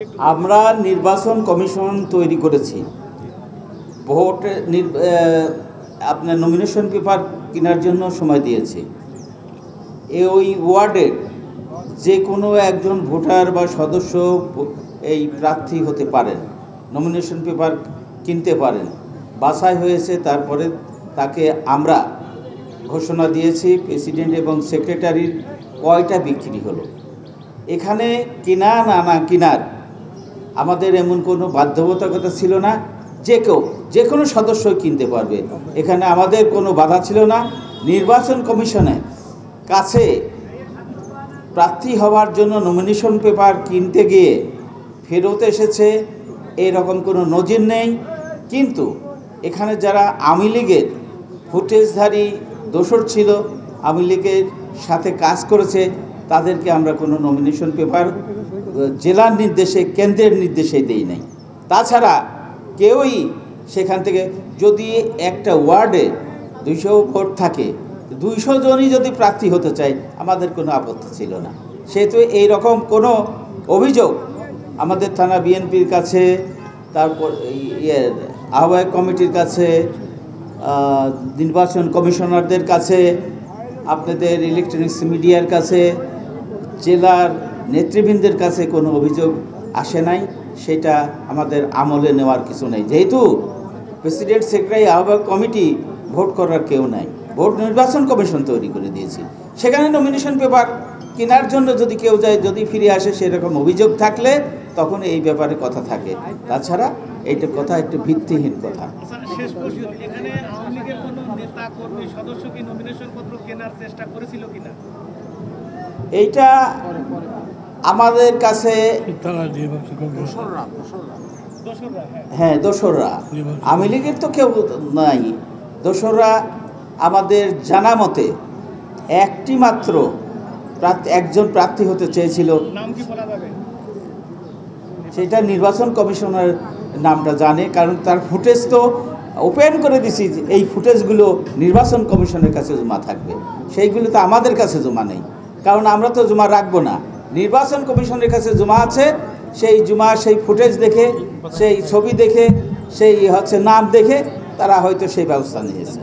আমরা নির্বাচন কমিশন তৈরি করেছি। ভোট আপনার নমিনেশন পেপার কেনার জন্য সময় দিয়েছি। ওই ওয়ার্ডের যে কোনো একজন ভোটার বা সদস্য এই প্রার্থী হতে পারেন, নমিনেশন পেপার কিনতে পারেন। বাছাই হয়েছে, তারপরে তাকে আমরা ঘোষণা দিয়েছি প্রেসিডেন্ট এবং সেক্রেটারির কয়টা বিক্রি হলো। এখানে কেনা না কেনার আমাদের এমন কোনো বাধ্যবাধকতা ছিল না। যে কোনো সদস্যই কিনতে পারবে, এখানে আমাদের কোনো বাধা ছিল না। নির্বাচন কমিশনের কাছে প্রার্থী হওয়ার জন্য নমিনেশন পেপার কিনতে গিয়ে ফেরত এসেছে, এরকম কোনো নজির নেই। কিন্তু এখানে যারা আওয়ামী লীগের ফুটেজধারী দোসর ছিল, আওয়ামী লীগের সাথে কাজ করেছে, তাদেরকে আমরা কোনো নমিনেশন পেপার জেলার নির্দেশে, কেন্দ্রের নির্দেশে দেই নাই। তাছাড়া কেউই সেখান থেকে, যদি একটা ওয়ার্ডে 200 ভোট থাকে, 200 জনই যদি প্রার্থী হতে চায়, আমাদের কোনো আপত্তি ছিল না। সেহেতু এই রকম কোনো অভিযোগ আমাদের থানা বিএনপির কাছে, তারপর আহ্বায়ক কমিটির কাছে, নির্বাচন কমিশনারদের কাছে, আপনাদের ইলেকট্রনিক্স মিডিয়ার কাছে, জেলার নেতৃবৃন্দের কাছে কোনো অভিযোগ আসে নাই। সেটা আমাদের আমলে নেওয়ার কিছু নেই, যেহেতু প্রেসিডেন্ট সেক্রেটারি আহ্বায়ক কমিটি ভোট করার কেউ নাই। ভোট নির্বাচন কমিশন তৈরি করে দিয়েছি। সেখানে নমিনেশন পেপার কেনার জন্য যদি কেউ যায়, যদি ফিরে আসে, সেরকম অভিযোগ থাকলে তখন এই ব্যাপারে কথা থাকে। তাছাড়া এইটা কথা একটু ভিত্তিহীন কথা। শেষ প্রশ্ন, এখানে আওয়ামী লীগের কোনো নেতা কর্মী সদস্য কি নমিনেশন পত্র কেনার চেষ্টা করেছিল কিনা? এইটা আমাদের কাছে হ্যাঁ, দোসররা আওয়ামী লীগের তো কেউ নাই। দোসররা আমাদের জানা মতে একটি মাত্র একজন প্রার্থী হতে চেয়েছিল। নাম কি বলা যাবে? সেটা নির্বাচন কমিশনার নামটা জানে, কারণ তার ফুটেজ তো ওপেন করে দিছি। এই ফুটেজগুলো নির্বাচন কমিশনের কাছে জমা থাকবে, সেইগুলো তো আমাদের কাছে জমা নেই, কারণ আমরা তো জমা রাখবো না। নির্বাচন কমিশনের কাছে জমা আছে। সেই ফুটেজ দেখে, সেই ছবি দেখে, সেই নাম দেখে তারা হয়তো সেই ব্যবস্থা নিয়েছে।